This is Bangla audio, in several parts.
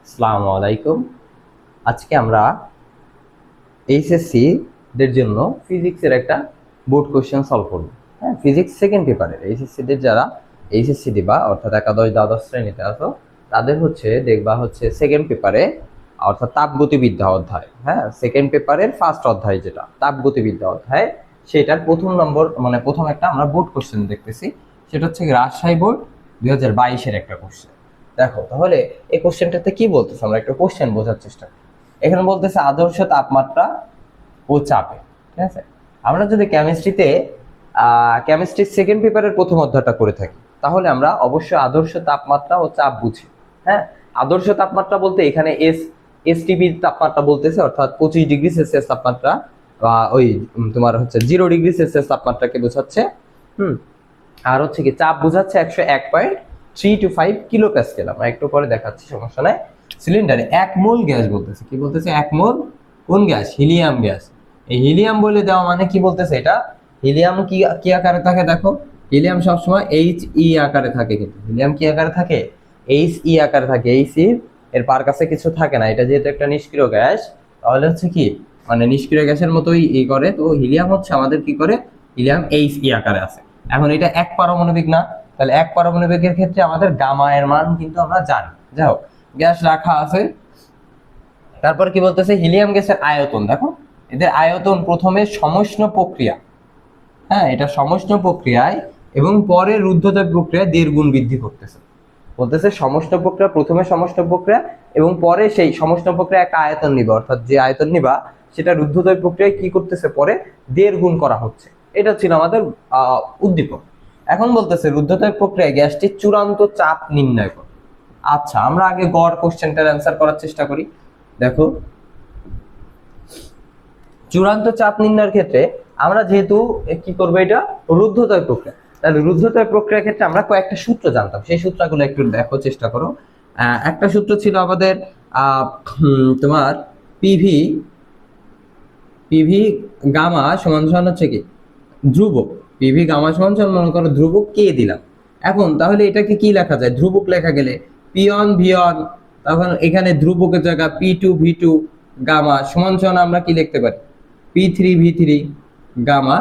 আসসালামু আলাইকুম। আজকে আমরা এইচএসসি দের জন্য ফিজিক্সের একটা বোর্ড কোশ্চেন সলভ করব। হ্যাঁ, ফিজিক্স সেকেন্ড পেপারের এইচএসসি দের যারা এইচএসসি দিবা অর্থাৎ একাদশ দ্বাদশ শ্রেণীতে আছো তাদের দেখবা সেকেন্ড পেপারে অর্থাৎ তাপগতিবিদ্যা অধ্যায়। হ্যাঁ, সেকেন্ড পেপারের ফার্স্ট অধ্যায় যেটা তাপগতিবিদ্যা অধ্যায়, সেটার প্রথম নম্বর প্রথম একটা আমরা বোর্ড কোশ্চেন দেখতেছি। সেটা হচ্ছে রাজশাহী বোর্ড 2022-এর একটা কোশ্চেন। দেখো তাহলে এই কোশ্চেনটাতে কি বলতেছে, আমরা একটা কোশ্চেন বোঝার চেষ্টা করি। এখানে বলতেছে আদর্শ তাপমাত্রা ও চাপে। ঠিক আছে, আমরা যদি কেমিস্ট্রির সেকেন্ড পেপারের প্রথম অধ্যায়টা করে থাকি তাহলে আমরা অবশ্যই আদর্শ তাপমাত্রা ও চাপ বুঝি। হ্যাঁ, আদর্শ তাপমাত্রা বলতে এখানে এসটিপি তাপমাত্রা বলতেছে, অর্থাৎ 25 ডিগ্রি সেলসিয়াস তাপমাত্রা বা ওই তোমার 0 ডিগ্রি সেলসিয়াস তাপমাত্রাকে বোঝাচ্ছে। আর কি চাপ বোঝাচ্ছে 101.325 কিলো প্যাসকেল। আমরা একটু পরে দেখাচ্ছি, সমস্যা নাই। সিলিন্ডারে 1 মোল গ্যাস বলতেছে, কি বলতেছে 1 মোল কোন গ্যাস? Helium gas. এই হিলিয়াম বলে দেওয়া মানে কি বলতেছে, এটা হিলিয়াম কি আকারে থাকে দেখো, হিলিয়াম সবসময় He আকারে থাকে, কিন্তু হিলিয়াম কি আকারে থাকে? He আকারে থাকে। এর পার কাছে কিছু থাকে না, এটা যেহেতু একটা নিষ্ক্রিয় গ্যাস তাহলে কি নিষ্ক্রিয় গ্যাসের মতোই করে। তো হিলিয়াম আমাদের কি করে, হিলিয়াম He আকারে আছে। এখন এটা এক পারমাণবিক না, তাহলে এক পারমাণবিকের ক্ষেত্রে আমাদের গামা এর মান কিন্তু আমরা জানি। যাই হোক, গ্যাস রাখা আছে। তারপর কি বলতেছে, হিলিয়াম গ্যাসের আয়তন দেখো, এদের আয়তন প্রথমে সমষ্ণ প্রক্রিয়া, হ্যাঁ এটা সমষ্ণ প্রক্রিয়ায় এবং পরে রুদ্ধতাপ প্রক্রিয়ায় 1.5 গুণ বৃদ্ধি করতেছে। বলতেছে সমষ্ণ প্রক্রিয়া, প্রথমে সমষ্ণ প্রক্রিয়া এবং পরে সেই সমষ্ণ প্রক্রিয়া একটা আয়তন নিবা, অর্থাৎ যে আয়তন নিবা সেটা রুদ্ধতাপ প্রক্রিয়ায় কি করতেছে, পরে 1.5 গুণ করা হচ্ছে। এটা ছিল আমাদের উদ্দীপক। এখন বলতেছে রুদ্ধতাপ প্রক্রিয়ায় গ্যাসটির চূড়ান্ত চাপ নির্ণয় করো। আচ্ছা, আমরা আগে গড় কোশ্চেনটার অ্যান্সার করার চেষ্টা করি। দেখো, চূড়ান্ত চাপ নির্ণয়ের ক্ষেত্রে আমরা যেহেতু কি করবো, এটা রুদ্ধতাপ প্রক্রিয়া, তাহলে রুদ্ধতাপ প্রক্রিয়ার ক্ষেত্রে আমরা কয়েকটা সূত্র জানতাম, সেই সূত্রগুলো একটু দেখো, চেষ্টা করো। একটা সূত্র ছিল আমাদের তোমার পিভি পিভি গামা সমান সমান কি ধ্রুবক, পিভি গামা সমান সমান মনে করো ধ্রুবক কে দিলাম। এখন তাহলে এটাকে কি লেখা যায়, ধ্রুবক লেখা গেলে পিয়ন ভিয়ন, তখন এখানে ধ্রুবকের জায়গা P2 V2 গামা সমান সমান আমরা কি লিখতে পারি, P3 V3 গামা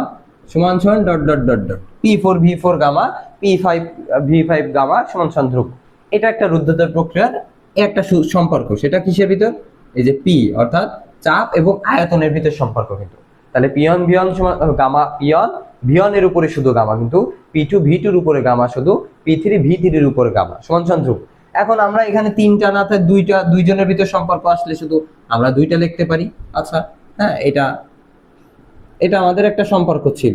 সমান সমান dot dot dot dot P4 V4 gamma P5 V5 gamma সমান সমান ধ্রুবক। এটা একটা রুদ্ধতাপ প্রক্রিয়ার একটা সম্পর্ক, সেটা কিসের ভিতর, এই যে পি অর্থাৎ চাপ এবং আয়তনের ভিতর সম্পর্ক। কিন্তু তাহলে পিয়ন ভিয়ন সমান গামা, পিয়ন ভিয়নের উপরে শুধু গামা, কিন্তু P2 V2 উপরে গামা, শুধু P3 V3 উপরে গামা সমান সমান ধ্রুব। এখন আমরা এখানে তিনটা না থাকে দুইজনের ভিতর সম্পর্ক আসলে শুধু আমরা দুইটা লিখতে পারি। আচ্ছা, হ্যাঁ এটা আমাদের একটা সম্পর্ক ছিল,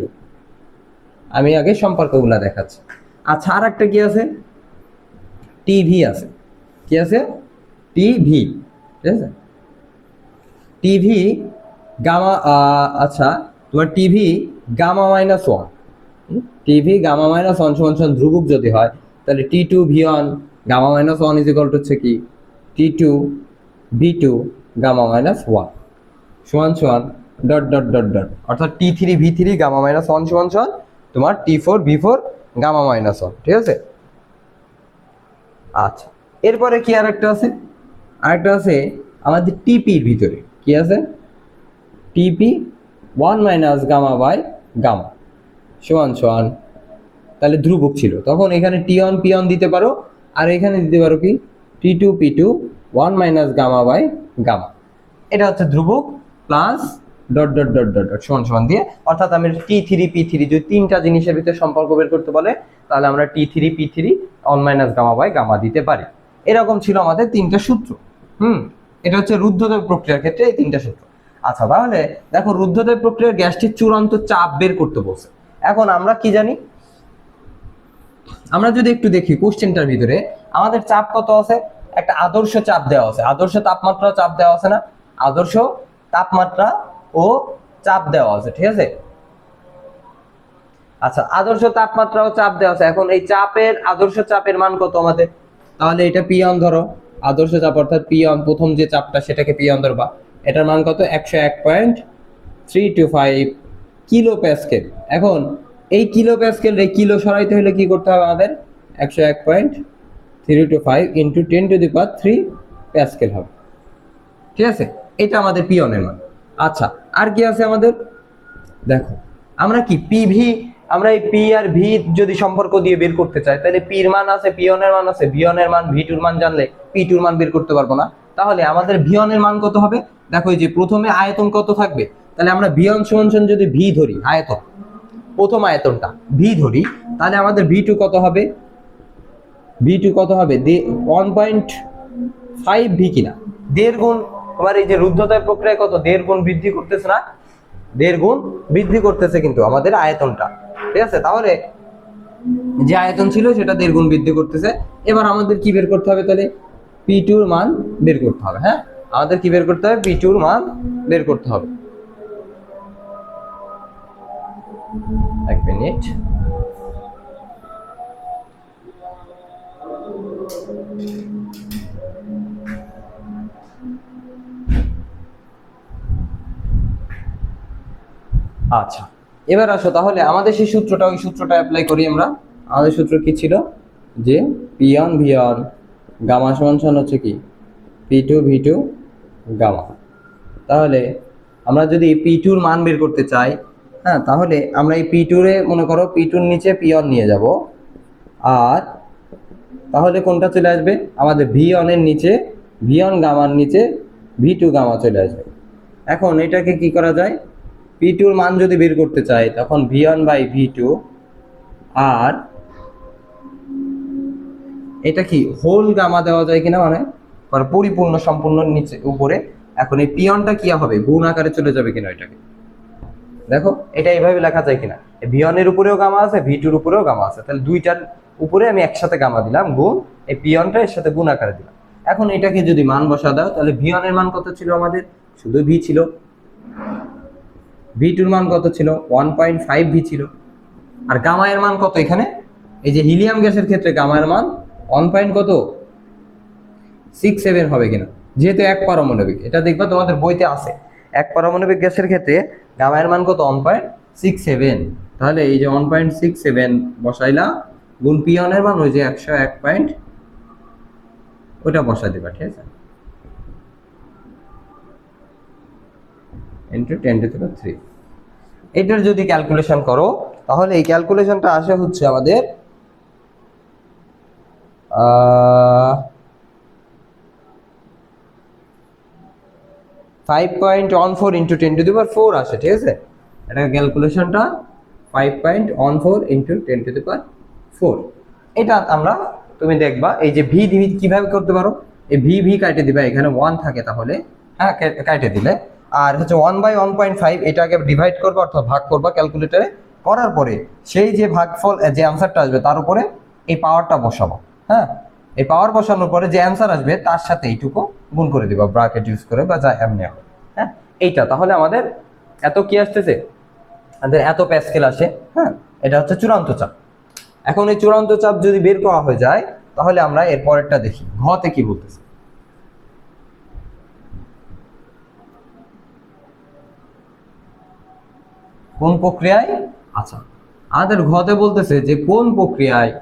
আমি আগে সম্পর্কগুলা দেখাচ্ছি। আচ্ছা, আর একটা কি আছে, টিভি আছে। কি আছে? টিভি। ঠিক আছে, টিভি গামা। আচ্ছা, তোমার টিভি গামা-1, টিভি গামা-1 সমান সমান ধ্রুবক যদি হয় তাহলে T2 V1 গামা-1 is equal to হচ্ছে কি T2 V2 গামা-1 সমান সমান ডট ডট ডট ডট, অর্থাৎ T3 V3 গামা-1 সমান সমান তোমার T4 V4 গামা-1। ঠিক আছে, আচ্ছা এরপরে কি আরেকটা আছে আমাদের টিপির ভিতরে কি আছে, টিপি 1 - গামা বাই গামা সমান সমান, তাহলে ধ্রুবক ছিল তখন এখানে টিয়ন পিয়ন দিতে পারো, আর এখানে দিতে পারো কি T2 P2 1 - gamma by gamma. এটা হচ্ছে ধ্রুবক plus dot dot dot dot dot সমান সমান দিয়ে, অর্থাৎ আমি T3 P3 যদি তিনটা জিনিসের ভিতরে সম্পর্ক বের করতে বলে তাহলে আমরা T3 P3 1 - gamma by gamma দিতে পারি। এরকম ছিল আমাদের তিনটা সূত্র। এটা হচ্ছে রুদ্ধতাপ প্রক্রিয়ার ক্ষেত্রে এই তিনটা সূত্র। আচ্ছা, তাহলে দেখো রুদ্ধতাপ প্রক্রিয়ার গ্যাসটির চূড়ান্ত চাপ বের করতে বলছে। এখন আমরা কি জানি, আমরা যদি একটু দেখি কোশ্চেনটার ভিতরে আমাদের চাপ কত আছে, একটা আদর্শ চাপ দেওয়া আছে, আদর্শ তাপমাত্রা চাপ দেওয়া আছে না, আদর্শ তাপমাত্রা ও চাপ দেওয়া আছে। ঠিক আছে, আচ্ছা আদর্শ তাপমাত্রা ও চাপ দেওয়া আছে। এখন এই আদর্শ চাপের মান কত আমাদের, তাহলে এটা পিয়ন ধরো, আদর্শ চাপ অর্থাৎ পিয়ন প্রথম যে চাপটা সেটাকে পিয়ন ধরবা, এটার মান কত 101.325 কিলো প্যাসকেল। এখন এই কিলো প্যাসকেল এই কিলো সরাইতে হলে কি করতে হবে আমাদের, 101.325 × 10⁻³ প্যাসকেল হবে। ঠিক আছে, এটা আমাদের পিয়নের মান। আচ্ছা, আর কি আছে আমাদের? দেখো আমরা কি পিভি, আমরা এই পি আর ভি যদি সম্পর্ক দিয়ে বের করতে চাই, তাহলে পির মান আছে, পিয়নের মান আছে, ভিয়নের মান ভি টুর মান জানলে পি টুর মান বের করতে পারবো না। তাহলে আমাদের ভিয়নের মান কত হবে? দেখো এই যে প্রথমে আয়তন কত থাকবে, তাহলে আমরা ভিয়ন সমান সমান যদি ভি ধরি, আয়তন প্রথম আয়তনটা ভি ধরি, তাহলে আমাদের ভি টু কত হবে? ভি টু কত হবে? 1.5 ভি কিনা, 1.5 গুণ। তোমার এই যে রুদ্ধতার প্রক্রিয়া কত 1.5 গুণ বৃদ্ধি করতেছে না? 1.5 গুণ বৃদ্ধি করতেছে কিন্তু আমাদের আয়তনটা। ঠিক আছে, তাহলে যে আয়তন ছিল সেটা 1.5 গুণ বৃদ্ধি করতেছে। এবার আমাদের কি বের করতে হবে? তাহলে পি টুর মান বের করতে হবে। হ্যাঁ, আমাদের কি বের করতে হবে? পি টুর মান বের করতে হবে। এক মিনিট। আচ্ছা, এবার আসো তাহলে আমাদের সেই সূত্রটা, ওই সূত্রটা অ্যাপ্লাই করি আমরা। আমাদের সূত্র কি ছিল? যে P one V one gamma সমান সমান হচ্ছে কি P two V two gamma. তাহলে আমরা যদি পি টুর মান বের করতে চাই, হ্যাঁ, তাহলে আমরা এই পি টুরে মনে করো পি টুর নিচে পি ওয়ান নিয়ে যাব, আর তাহলে কোনটা চলে আসবে? আমাদের ভি ওয়ানের নিচে ভি ওয়ান গামার নিচে ভি টু গামা চলে আসবে। এখন এটাকে কি করা যায়? পি টুর মান যদি বের করতে চাই, তখন V one by V two, আর এটা কি হোল গামা দেওয়া যায় কিনা, মানে পরিপূর্ণ সম্পূর্ণ নিচে উপরে। এখন এই পিয়নটা কি হবে? গুণ আকারে চলে যাবে কিনা এটাকে দেখো, এটা এইভাবে লেখা যায় কিনা। ভি ওয়ানের উপরেও গামা আছে, ভি টুর উপরেও গামা আছে, তাহলে দুইটার উপরে আমি একসাথে গামা দিলাম গুণ, এই পিয়নটা এর সাথে গুণ আকারে দিলাম। এখন এটাকে যদি মান বসা দাও, তাহলে ভি ওয়ানের মান কত ছিল আমাদের? শুধু ভি ছিল। ভি টুর মান কত ছিল? 1.5 ভি ছিল। আর গামা এর মান কত এখানে? এই যে হিলিয়াম গ্যাসের ক্ষেত্রে গামা এর মান 1.67 হবে কিনা, যেহেতু এক পারমাণবিক। এটা দেখবা তোমাদের বইতে আছে, এক পারমাণবিক গ্যাসের ক্ষেত্রে গামা এর মান কত? 1.67। তাহলে এই যে 1.67 বসাইলা গুণ পিয়নের মান ওই যে 101 পয়েন্ট, ওটা বসাই দিবা। ঠিক আছে, ইন্টু 10⁻³ এটার যদি ক্যালকুলেশন করো, তাহলে এই ক্যালকুলেশনটা আসে হচ্ছে আমাদের 5.14 ইন্টু 10⁻⁴ আসে। ঠিক আছে, এটা ক্যালকুলেশনটা 5.14 ইন্টু 10⁻⁴। এটা আমরা, তুমি দেখবা এই যে ভি ভি কিভাবে করতে পারো, এই ভি ভি কাটে দিবা, এখানে 1 থাকে তাহলে, হ্যাঁ, কাটে দিলে। আর হচ্ছে 1/1.5 এটাকে ডিভাইড করবা অর্থাৎ ভাগ করবা ক্যালকুলেটরে, করার পরে সেই যে ভাগফল যে অ্যান্সারটা আসবে তার উপরে এই পাওয়ারটা বসাবো। হ্যাঁ, এই পাওয়ার বসানোর পরে যে অ্যান্সার আসবে তার সাথে এইটুকু গুণ করে দিবা ব্র্যাকেট ইউজ করে, বা যা এমনি। হ্যাঁ, এইটা তাহলে আমাদের এত কি আসতেছে? আমাদের এত প্যাসকেল আসে। হ্যাঁ, এটা হচ্ছে চূড়ান্ত চাপ। এখন এই চূড়ান্ত চাপ যদি বের করা হয়ে যায়, তাহলে আমরা এর পরেরটা দেখি, ঘতে কি বলতেছে। কোন প্রক্রিয়ায়? আচ্ছা, আমাদের ঘতে বলতেছে যে কোন প্রক্রিয়ায়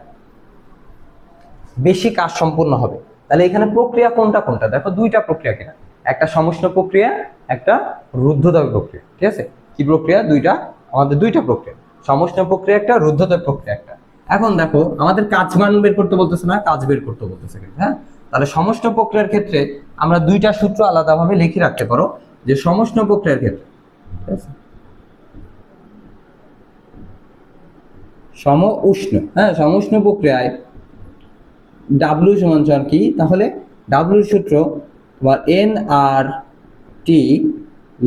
বেশি কাজ সম্পূর্ণ হবে। তাহলে এখানে প্রক্রিয়া কোনটা কোনটা? দেখো দুইটা প্রক্রিয়া কিনা, একটা সমষ্ণ প্রক্রিয়া, একটা রুদ্ধতাপ প্রক্রিয়া। ঠিক আছে, কি প্রক্রিয়া? দুইটা, আমাদের দুইটা প্রক্রিয়া, সমষ্ণ প্রক্রিয়া একটা, রুদ্ধতাপ প্রক্রিয়া একটা। এখন দেখো আমাদের কাজ মান বের করতে বলতেছে না, কাজ বের করতে বলতেছে। হ্যাঁ, তাহলে সমষ্ণ প্রক্রিয়ার ক্ষেত্রে আমরা দুইটা সূত্র আলাদাভাবে লিখে রাখতে পারো, যে সমষ্ণ প্রক্রিয়ার ক্ষেত্রে, ঠিক আছে, সম উষ্ণ, হ্যাঁ, সমউষ্ণ প্রক্রিয়ায় ডাব্লিউ সমান সমান কি? তাহলে ডাব্লিউর সূত্র তোমার এন আর টি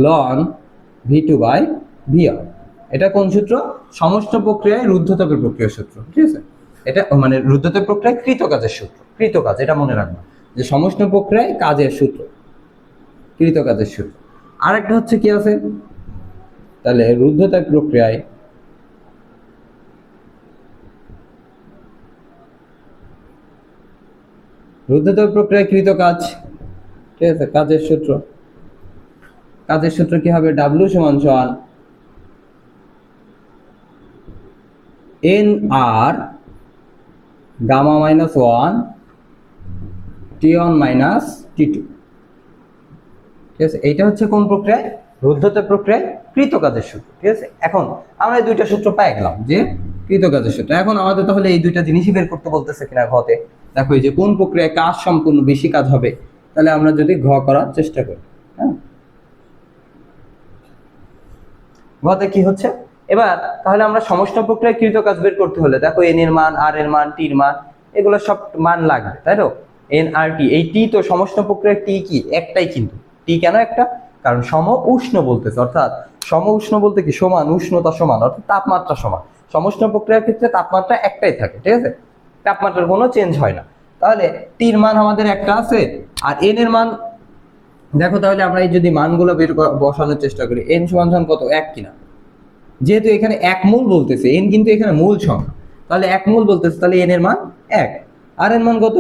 লন ভি টু বাই ভি আর। এটা কোন সূত্র? সমষ্ণ প্রক্রিয়ায় রুদ্ধতাপের প্রক্রিয়ার সূত্র। ঠিক আছে, এটা মানে রুদ্ধতাপ প্রক্রিয়ায় কৃত কাজের সূত্র, কৃত কাজ, এটা মনে রাখবা যে সমষ্ণ প্রক্রিয়ায় কাজের সূত্র, কৃত কাজের সূত্র। আরেকটা হচ্ছে কি আছে? তাহলে রুদ্ধতাপ প্রক্রিয়ায় রুদ্ধতাপ প্রক্রিয়ায় কৃত কাজ। ঠিক আছে, কাজের সূত্র, কাজের সূত্র কি হবে? ডাব্লিউ সমান সমান এন আর গামা -1 T1 মাইনাস T2। ঠিক আছে, এইটা হচ্ছে কোন প্রক্রিয়ায়? রুদ্ধতাপ প্রক্রিয়ায় কৃত কাজের সূত্র। ঠিক আছে, এখন আমরা এই দুইটা সূত্র পাই গেলাম যে কৃত কাজের সূত্র। এখন আমাদের তাহলে এই দুইটা জিনিসই বের করতে বলতেছে কিনা ঘতে। দেখো এই যে কোন প্রক্রিয়ায় কাজ সম্পূর্ণ বেশি কাজ হবে, তাহলে আমরা যদি ঘ করার চেষ্টা করি, হ্যাঁ ঘতে কি হচ্ছে এবার, তাহলে আমরা সমষ্টি প্রক্রিয়ায় কৃত কাজ বের করতে হলে দেখো এন এর মান, আর এর মান, টির মান, এগুলো সব মান লাগবে, তাই তো? এন আর টি, এই টি তো সমষ্টি প্রক্রিয়ার টি কি একটাই, কিন্তু টি কেন একটা? কারণ সম উষ্ণ বলতেছে, অর্থাৎ সম উষ্ণ বলতে কি সমান উষ্ণতা সমান, অর্থাৎ তাপমাত্রা সমান। সমষ্টি প্রক্রিয়ার ক্ষেত্রে তাপমাত্রা একটাই থাকে, ঠিক আছে, তাপমাত্রার কোনো চেঞ্জ হয় না। তাহলে টির মান আমাদের একটা আছে, আর এন এর মান দেখো, তাহলে আমরা এই যদি মানগুলো বের বসানোর চেষ্টা করি, এন সমান কত, এক কিনা? যেহেতু এখানে এক মূল বলতেছে, এন কিন্তু এখানে মূল সংখ্যা, তাহলে এক মূল বলতেছে, তাহলে এন এর মান এক। আর এর মান কত?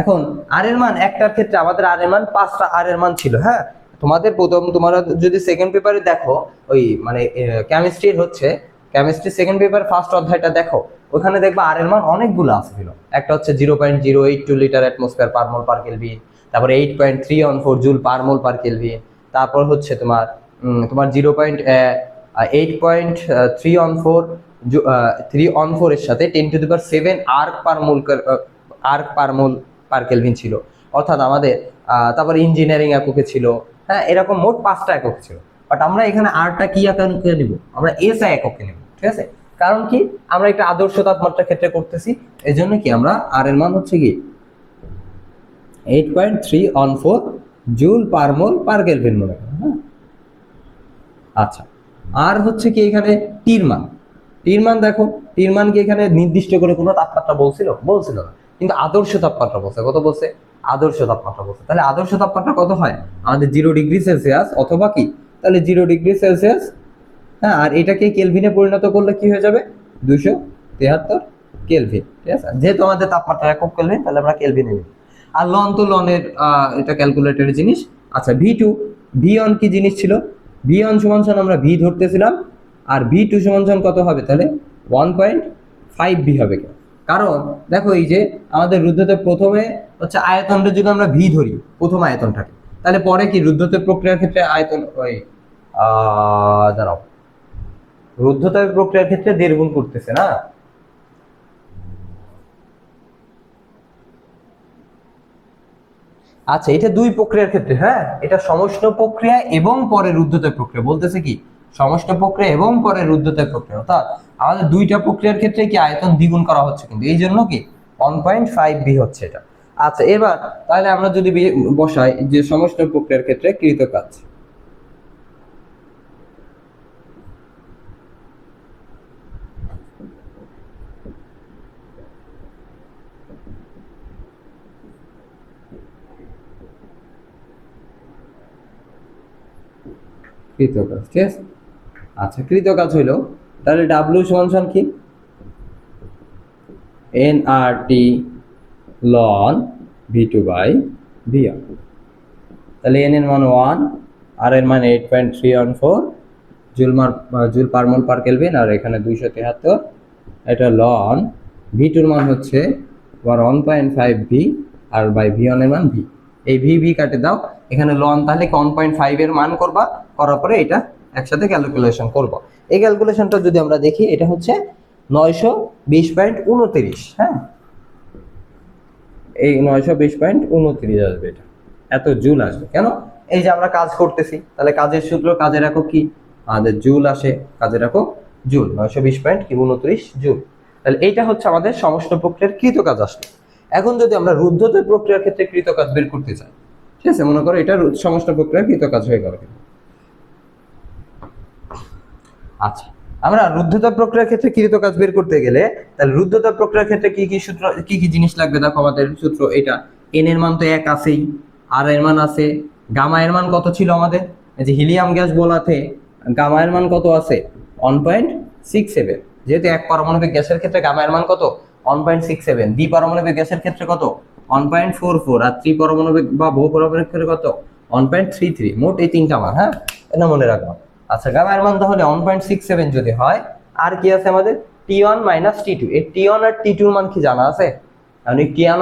এখন আর এর মান একটার ক্ষেত্রে আমাদের আর এর মান 5টা আর এর মান ছিল। হ্যাঁ, তোমাদের প্রথম তোমরা যদি সেকেন্ড পেপারে দেখো, ওই মানে কেমিস্ট্রির হচ্ছে কেমিস্ট্রি সেকেন্ড পেপার ফার্স্ট অধ্যায়টা দেখো, ওখানে দেখবা আর এর মান অনেকগুলো আসছিল। একটা হচ্ছে 0.082 লিটার অ্যাটমসফিয়ার পার মোল পার কেলভিন, তারপর 8.314 জুল পার মোল পার কেলভিন, তারপর হচ্ছে তোমার 0.8.314 এর সাথে 10⁷ আর্ক পার মোল পার কেলভিন ছিল, অর্থাৎ আমাদের তারপর ইঞ্জিনিয়ারিং এককে ছিল। হ্যাঁ, এরকম মোট 5টা একক ছিল, বাট আমরা এখানে আরটা কি এককে নিব, আমরা এসআই এককে নিব। ঠিক আছে, কারণ কি আমরা একটা আদর্শ তাপমাত্রা ক্ষেত্রে করতেছি, এই জন্য কি আমরা আর এর মান হচ্ছে কি 8.314 জুল পার মোল পার কেলভিন মনে করেন। হ্যাঁ, আচ্ছা, আর হচ্ছে কি এখানে টির মান, দেখো টির মান কি এখানে নির্দিষ্ট করে কোনো তাপমাত্রা বলছিল না, কিন্তু আদর্শ তাপমাত্রা বলছে। কত বলছে? আদর্শ তাপমাত্রা বলছে। তাহলে আদর্শ তাপমাত্রা কত হয় আমাদের? 0°C অথবা কি, তাহলে 0°C। হ্যাঁ, আর এটাকে কেলভিনে পরিণত করলে কি হয়ে যাবে? 273 কেলভিন। ঠিক আছে, যেহেতু আমাদের তাপমাত্রা একক কেলভিন, তাহলে আমরা কেলভিনে নিব। আর লন তো লনের এটা ক্যালকুলেটরের জিনিস। আচ্ছা, ভি1 কি জিনিস ছিল? ভি1 সমান আমরা ভি ধরতেছিলাম, আর ভি2 সমান কত হবে? তাহলে 1.5 ভি হবে। কারণ দেখো এই যে আমাদের রুদ্ধতাপ প্রথমে হচ্ছে আয়তনটা যদি আমরা ভি ধরি, প্রথম আয়তনটাকে, তাহলে পরে কি রুদ্ধতাপ প্রক্রিয়ার ক্ষেত্রে আয়তন ওই দাঁড়াও, রুদ্ধতাপ প্রক্রিয়ার ক্ষেত্রে 1.5 গুণ করতেছে না? আচ্ছা, এটা দুই প্রক্রিয়ার ক্ষেত্রে। হ্যাঁ, এটা সমষ্টি প্রক্রিয়া এবং পরে রুদ্ধতাপ প্রক্রিয়া বলতেছে কি, সমষ্টি প্রক্রিয়া এবং পরে রুদ্ধতাপ প্রক্রিয়া, অর্থাৎ আমাদের দুইটা প্রক্রিয়ার ক্ষেত্রে কি আয়তন দ্বিগুণ করা হচ্ছে, কিন্তু এই জন্য কি 1.5 ভি হচ্ছে এটা। আচ্ছা, এবার তাহলে আমরা যদি বসাই যে সমষ্টি প্রক্রিয়ার ক্ষেত্রে কৃত কাজ, কৃত কাজ, ঠিক আছে। আচ্ছা, কৃত কাজ হইলো, তাহলে ডাব্লিউ সমান কি, এন আর টি লন ভি2 বাই ভি1। তাহলে এন এর মান 1, আর এর মান 8.314 জুল পার মোল পার কেলভিন, আর এখানে 273, এটা লন ভি2 এর মান হচ্ছে 1.5 ভি, আর বাই ভি1 এর মান ভি। এই ভি কাটে দাও, এখানে লন, তাহলে 1.5 এর মান করবা, করার পরে এটা একসাথে ক্যালকুলেশন করব। এই ক্যালকুলেশনটা যদি আমরা দেখি, এটা হচ্ছে 920.29। হ্যাঁ, এই 920.29 আসবে, এটা এত জুল আসবে কেন? এই যে আমরা কাজ করতেছি, তাহলে কাজের সূত্র, কাজের একক কি আমাদের জুল আসে, কাজের একক জুল, 920.29 জুল। তাহলে এইটা হচ্ছে আমাদের সমষ্টি প্রক্রিয়ার কৃত কাজ আসলো। এখন যদি আমরা রুদ্ধতাপ প্রক্রিয়ার ক্ষেত্রে কৃত কাজ বের করতে চাই, ঠিক আছে, মনে করো এটা সমষ্টি প্রক্রিয়ার কৃত কাজ হয়ে গেল। আচ্ছা, আমরা রুদ্ধতাপ প্রক্রিয়ার ক্ষেত্রে কৃত কাজ বের করতে গেলে, তাহলে রুদ্ধতাপ প্রক্রিয়ার ক্ষেত্রে কি কি সূত্র, কি কি জিনিস লাগবে? দেখো আমাদের সূত্র এটা, এন এর মান তো 1 আছেই, আর এর মান আছে, গামা এর মান কত ছিল আমাদের? এই যে হিলিয়াম গ্যাস বলাতে গামা এর মান কত আছে? 1.67। যেহেতু এক পারমাণবিক গ্যাসের ক্ষেত্রে গামা এর মান কত? 1.67। দ্বি পারমাণবিক গ্যাসের ক্ষেত্রে কত? 1.44। আর ত্রি পারমাণবিক বা বহু পারমাণবিক ক্ষেত্রে কত? 1.33। মোট এই তিনটা মান। হ্যাঁ, এটা মনে রাখবা। আচ্ছা, গামা এর মান তাহলে 1.67 যদি হয়, আর কি আছে আমাদের? T1 minus T2। এই T1 আর T2 এর মান কি জানা আছে? কারণ এই টি1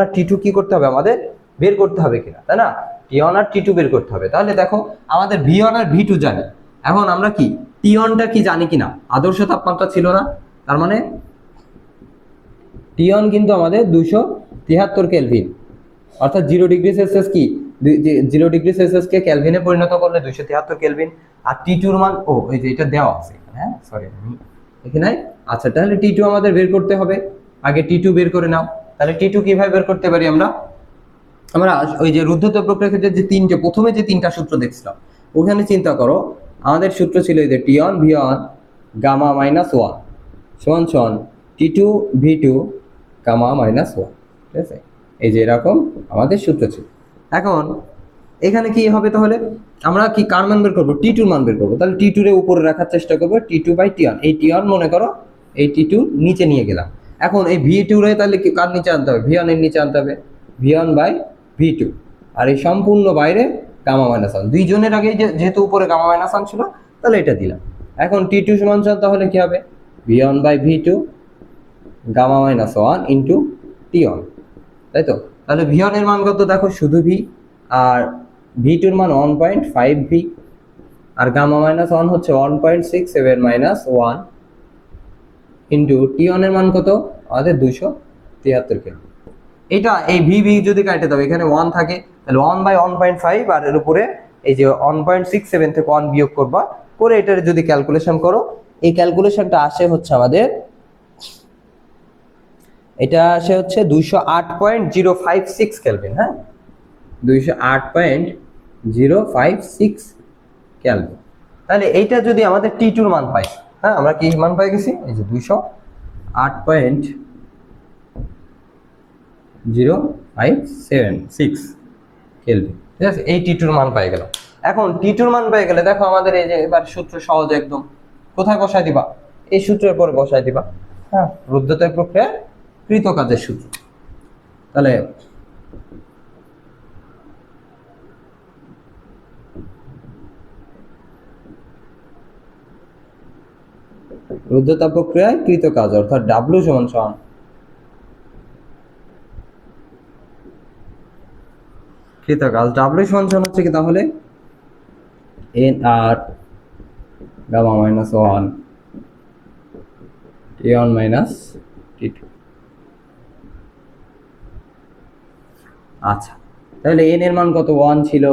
আর টি2 কি করতে হবে আমাদের বের করতে হবে কিনা, তাই না? টি1 আর টি2 বের করতে হবে। তাহলে দেখো আমাদের ভি1 আর ভি2 জানি, এখন আমরা কি টি1টা কি জানি কিনা, আদর্শ তাপমাত্রা ছিল না, তার মানে টি1 কিন্তু আমাদের 273 কেলভিন, অর্থাৎ 0°C কি 0°C কে কেলভিনে পরিণত করলে 273 কেলভিন। আর টি2 এর মান এই যে এটা দেওয়া আছে, হ্যাঁ সরি আমি এখানে, আচ্ছা তাহলে টি2 আমাদের বের করতে হবে, আগে টি2 বের করে নাও। তাহলে টি2 কিভাবে বের করতে পারি আমরা ওই যে রুদ্ধত্ব প্রক্রিয়ার ক্ষেত্রে যে প্রথমে যে তিনটা সূত্র দেখছিলাম ওখানে চিন্তা করো, আমাদের সূত্র ছিল এই যে টি1 ভি1 গামা মাইনাস 1 সমান সমান টি2 ভি2 গামা মাইনাস 1, ঠিক আছে? এই যে এরকম আমাদের সূত্র ছিল। এখন এখানে কি হবে, তাহলে আমরা কি কার মান বের করবো, টি2 মান বের করবো। তাহলে টি2 এর উপরে রাখার চেষ্টা করবো, টি2 বাই টি1, এই টি1 মনে করো এই টি2 নিচে নিয়ে গেলাম। এখন এই ভি2 রে তাহলে কি কার নিচে আনতে হবে, ভি1 এর নিচে আনতে হবে, ভি1 বাই ভি2, আর এই সম্পূর্ণ বাইরে গামা মাইনাস 1, দুইজনের আগে যেহেতু উপরে গামা মাইনাস 1 ছিল তাহলে এটা দিলাম। এখন টি2 সমান তাহলে কি হবে, V one by V two gamma minus 1 into T one, তাই তো? তাহলে ভি1 এর মান কত দেখো, শুধু ভি, আর ভি2 এর মান 1.5 ভি, আর গামা মাইনাস 1 হচ্ছে 1.67 মাইনাস 1 ইন্টু টি1 এর মান কত আমাদের 273 কেলভিন। এটা এই ভি ভি যদি কাটে দাও, এখানে 1 থাকে, তাহলে 1 বাই 1.5 আর এর উপরে এই যে 1.67 থেকে 1 বিয়োগ করবা, করে এটার যদি ক্যালকুলেশন করো, এই ক্যালকুলেশনটা আসে হচ্ছে আমাদের, এটা আসে হচ্ছে 208.056 কেলভিন, হ্যাঁ 208.056 কেলভিন। তাহলে এইটা যদি আমাদের টি2 এর মান পাই, হ্যাঁ আমরা কি মান পাই গেছি, এই যে 208.056 কেলভিন, ঠিক আছে? এই টি2 এর মান পাই গেল। এখন টি2 এর মান পাই গেলে দেখো আমাদের এই যে এবার সূত্র সহজ একদম, কোথায় বসায় দিবা, এই সূত্রের পরে বসায় দিবা, হ্যাঁ রুদ্ধত্ব প্রক্রিয়া কৃত কাজের সূত্র। তাহলে রুদ্ধতাপ প্রক্রিয়ায় কৃত কাজ অর্থাৎ ডাব্লিউ সমান সমান কৃত কাজ, ডাব্লিউ সমান সমান হচ্ছে কি তাহলে এন আর গামা মাইনাস 1 টি1 মাইনাস টি2। আচ্ছা তাহলে এন এর মান কত 1 ছিল,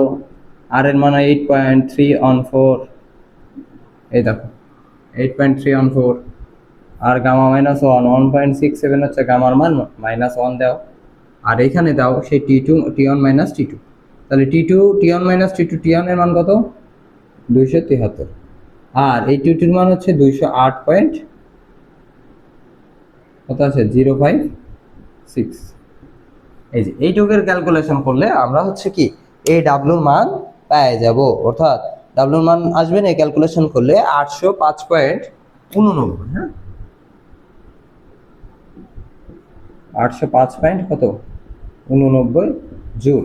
আর এর মান 8.314, এই দেখো 8.314, আর গামা মাইনাস 1 হচ্ছে গামার মান মাইনাস 1 দাও, আর এখানে দাও সেই টি1 মাইনাস টি2, তাহলে টি1 মাইনাস টি1 এর মান কত 273, আর এই টি2 এর মান হচ্ছে 208 পয়েন্ট কত আছে 056। এই যে এইটুকের ক্যালকুলেশন করলে আমরা হচ্ছে কি এই ডাব্লুর মান পেয়ে যাব, অর্থাৎ ডাব্লুর মান আসবে না ক্যালকুলেশন করলে 805.89, হ্যাঁ 805 কত 89 জুল।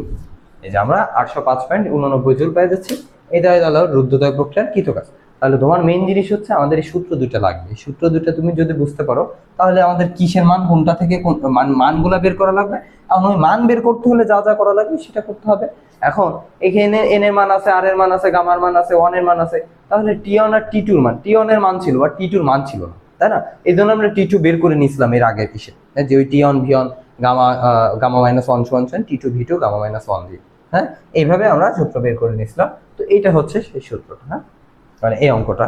এই যে আমরা 805.89 জুল পেয়ে যাচ্ছি। এটা হলো রুদ্ধদ্বয় প্রক্রিয়ার কৃত কাজ। তাহলে তোমার মেইন জিনিস হচ্ছে আমাদের এই সূত্র দুটো লাগবে, এই সূত্র দুটো তুমি যদি বুঝতে পারো তাহলে আমাদের কিসের মান কোনটা থেকে কোন মানগুলা বের করা লাগবে, এখন ওই মান বের করতে হলে যা যা করা লাগবে সেটা করতে হবে। এখন এখানে এন এর মান আছে, আর এর মান আছে, গামার মান আছে, ওয়ান এর মান আছে, তাহলে টি1 আর টি2 এর মান, টি1 এর মান ছিল আর টি2 এর মান ছিল না, তাই না? এই জন্য আমরা টি2 বের করে নিয়েছিলাম এর আগের পিসে, যে ওই টি1 ভি1 গামা মাইনাস 1 সমান টি2 ভি2 গামা মাইনাস 1 দিয়ে, হ্যাঁ এইভাবে আমরা সূত্র বের করে নিয়েছিলাম। তো এইটা হচ্ছে সেই সূত্রটা, হ্যাঁ মানে এই অঙ্কটা।